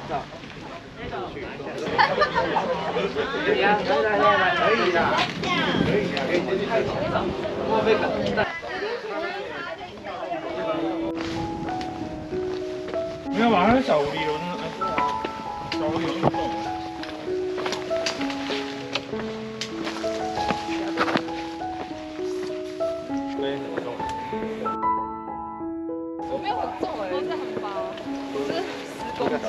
没有吧？那是小狐狸了，那小狐狸运动。对，很重。我没有很重哎，我是很薄，我是10公斤。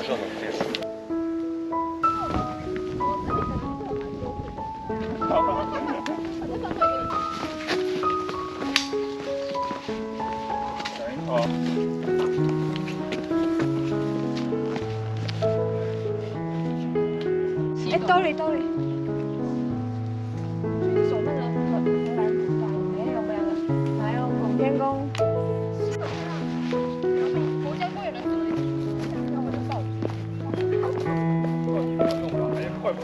哎，兜里，去走那个荷兰古道，没有，还有拱天宫。国家公园的树林，那我就报快跑！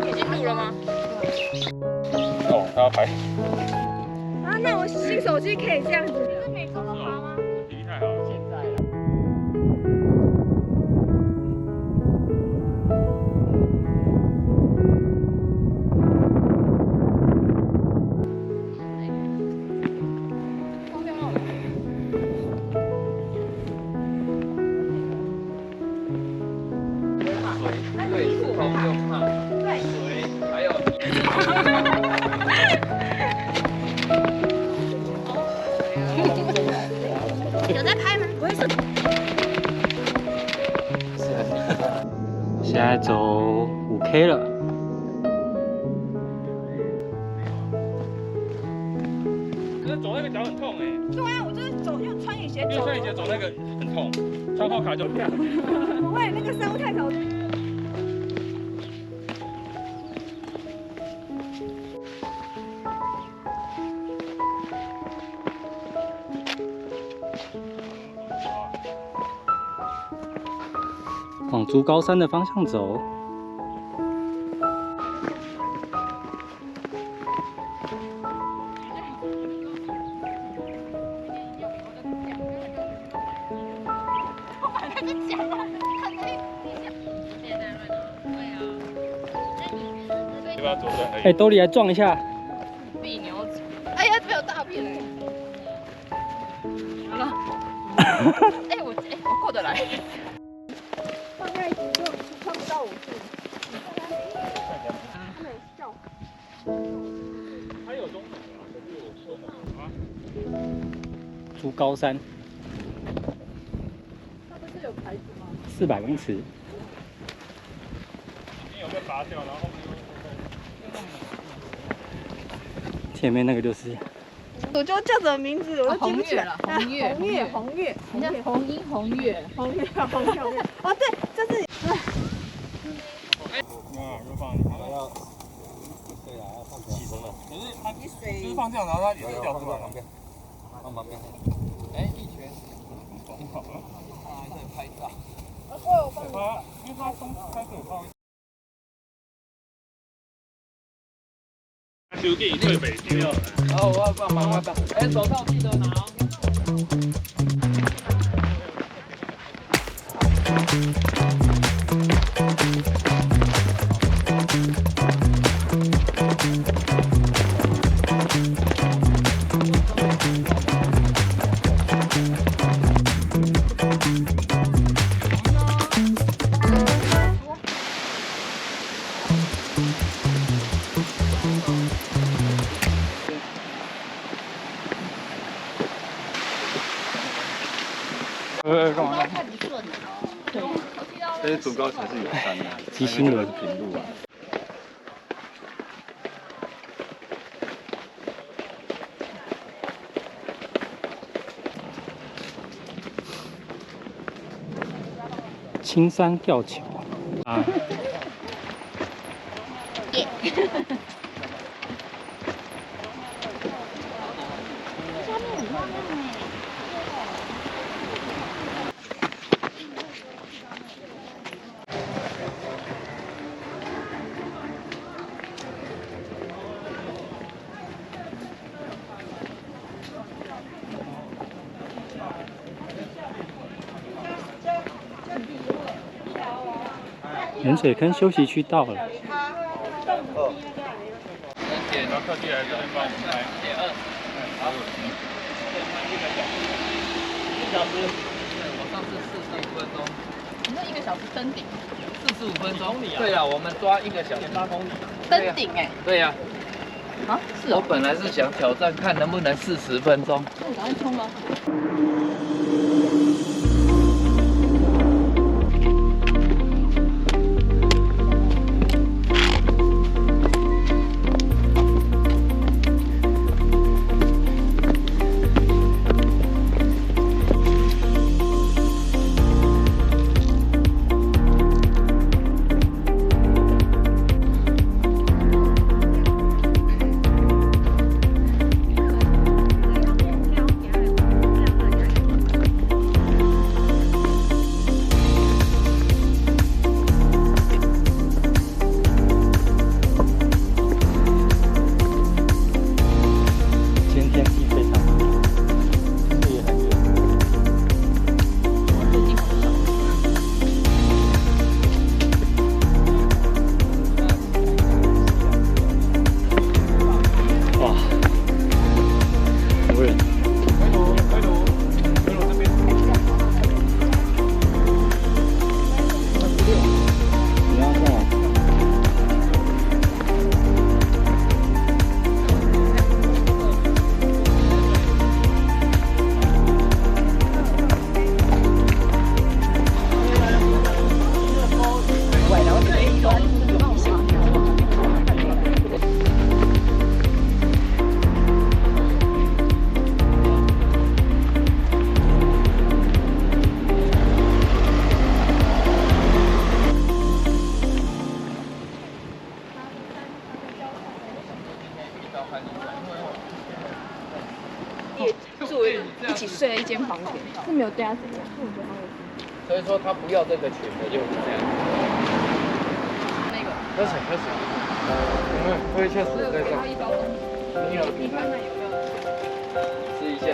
已经录了吗？哦，他要拍。啊，那我新手机可以这样子。是每周都滑吗？体力太好了。现在了。有在拍吗？不会是。现在走5K 了。可是走那个脚很痛哎。对啊，我就是走，用穿雨鞋走。因为穿雨鞋走那个很痛，穿后卡就这样。不会，那个山路太陡。往竹高山的方向走。要不要左转而已？哎，兜里来撞一下。比牛子，哎呀，这边有大便哎！好了，我过得来。放在一起就穿不到5度。他们笑。还有中等啊，可是我中等啊。竹高山它不是有牌子吗，400公尺。已经有被拔掉，然后后面又前面那个就是。我就叫着名字，我就记不起来了。红月，你看红音红月。红月。哦，对，这是。又放，要，对啊，要放起身了。可是它就是放这样，然后它也是掉出来旁边，放旁边。哎，一拳。好了。还在拍照。它，因为它松开始放。兄弟退北京了。哦，我要帮忙，哎，手套记得拿。干嘛？太不顺了。但是竹高才是有山的，鸡心轮平路啊。青山吊桥啊。盐水坑休息区到了。然后特地来这边帮我们拍。好。1小时。我上次45分钟。你说1个小时登顶45分钟。对啊，我们抓1个小时。8公里。登顶哎。对呀。啊，是哦。我本来是想挑战看能不能40分钟。那你赶快冲啊！一起睡了一间房间，是没有对他怎么样，我觉得好有趣。所以说他不要这个群的就是这样。那个。喝水。我也确实在这。一包东西。你看看有没有？吃一下。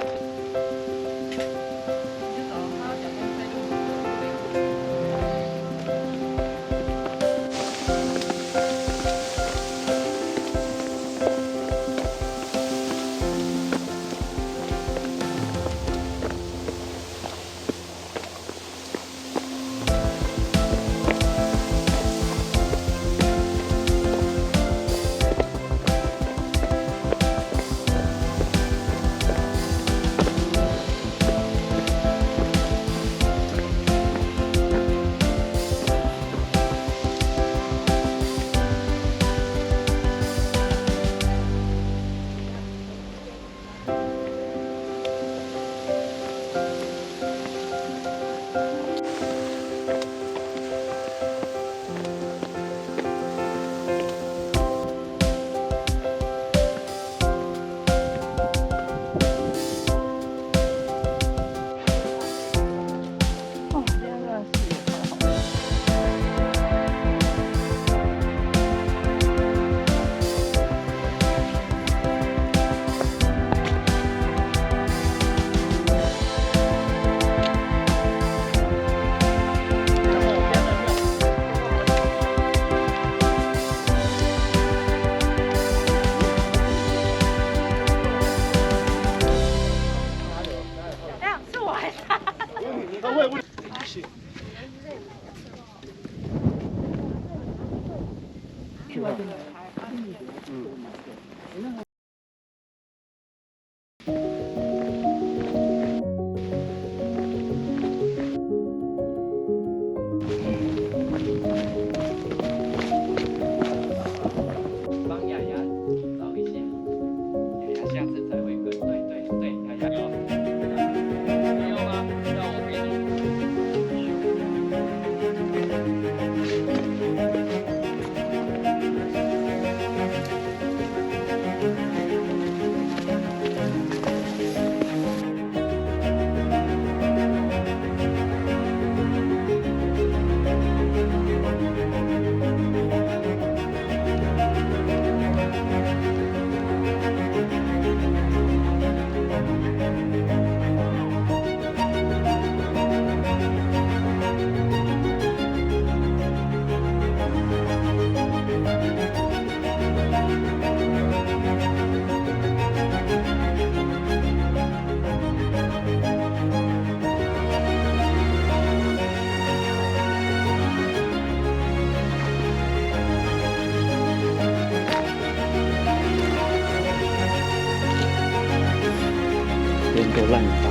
多烂尾巴。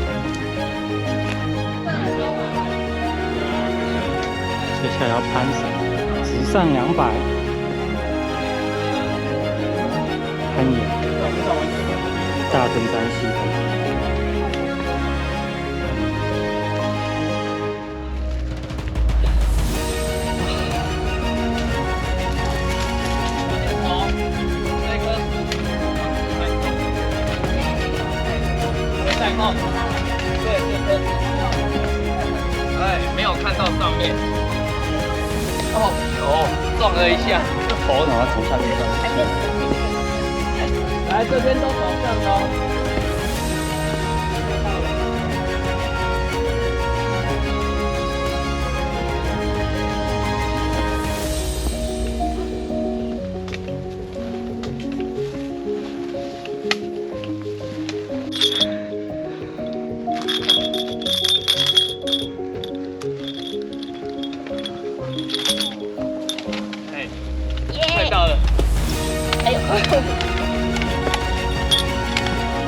接下来要攀绳，直上200，攀岩，大屯山系统。 哎，没有看到上面。哦，有撞了一下，头然后从上面上。来，这边都走正哦。 快到了！哎呦，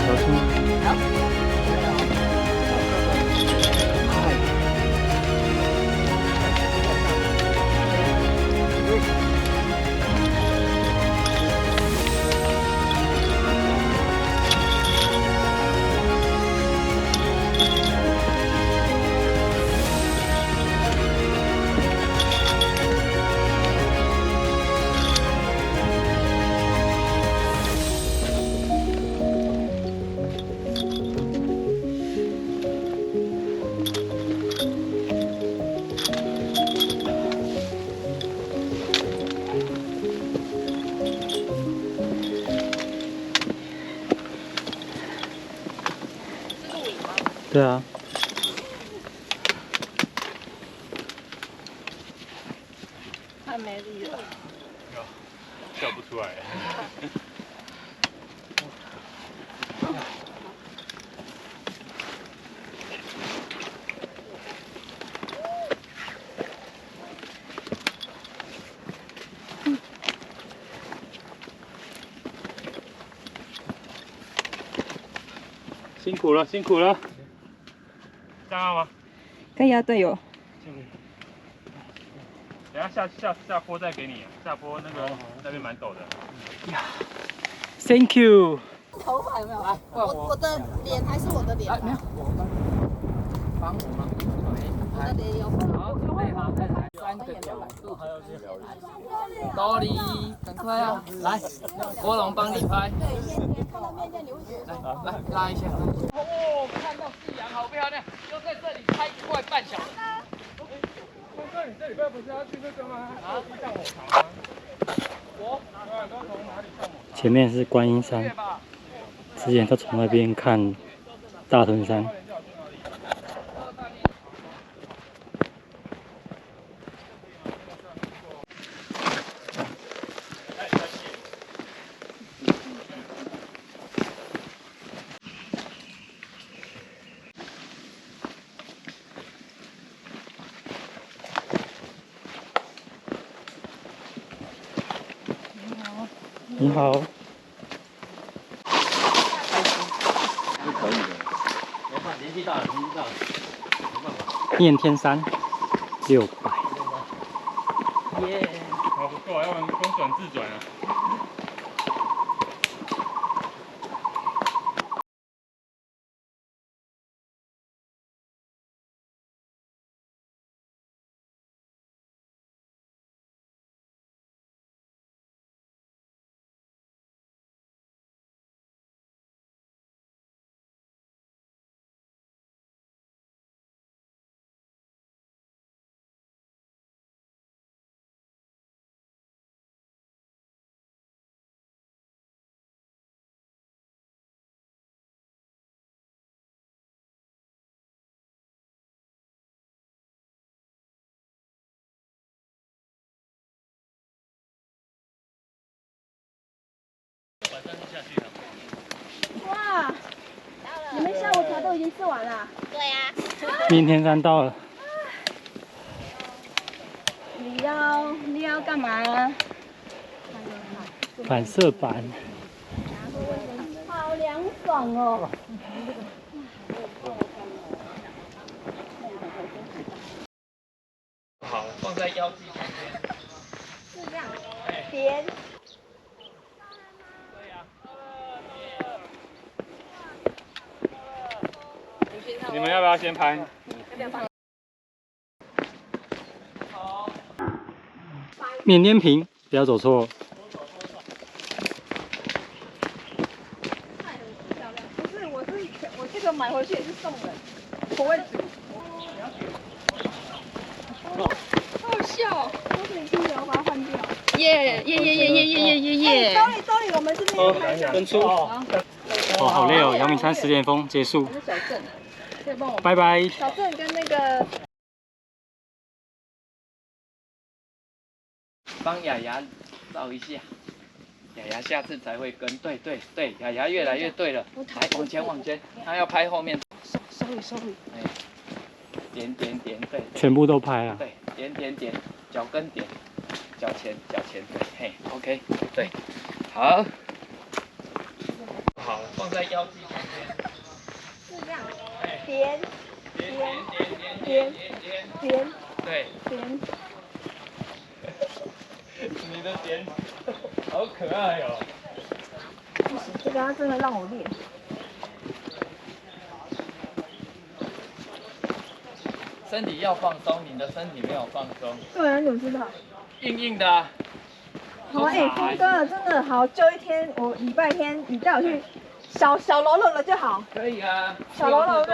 小心！对啊。太没力了。笑不出来。辛苦了，辛苦了。这样吗？可以啊，队友。等下下坡再给你，下坡那边蛮陡的。呀 ，Thank you。头发有没有？我的脸还是我的脸？没有，帮我吗？我的脸有。好，准备好，再来3个角度。多利，赶快啊！来，国龙帮你拍。看到面见你会觉得。来拉一下。哦，看到夕阳好漂亮，就在这里拍快半小时。峰哥，你这礼拜不是要去那个吗？上某堂吗？我都从哪里上某堂？前面是观音山，之前都从那边看大屯山。你好。是可以的。没办法，年纪大了，没办法。念天山600。耶！好不错，要不然公转自转啊。哇，你们下午茶都已经吃完了？对呀。念天山到了。你要干嘛？反射板。好凉爽哦。腰肌旁边。是这样，边。你们要不要先拍？缅甸瓶，不要走错。不是，我这个买回去也是送人，不会煮。好笑，都是你清洁，我把它换掉。耶，周里，我们这边拍照。分出。哦，好累哦，阳明山10点风结束，是小郑，可以帮我拜拜。小郑跟那个。帮雅雅照一下，雅雅下次才会跟。对，雅雅越来越对了。来，往前，她要拍后面。sorry。哎，点，对。全部都拍啊。对，点，脚跟点，脚前，对，嘿 ，OK， 对，好，放在腰肌旁边。是这样，边，对。你的点好可爱哦。不行，这个他真的让我练。身体要放松，你的身体没有放松。对啊，你怎么知道？硬的啊。好，峰哥真的好，就一天，我礼拜天你带我去小喽啰了就好。可以啊。小喽啰。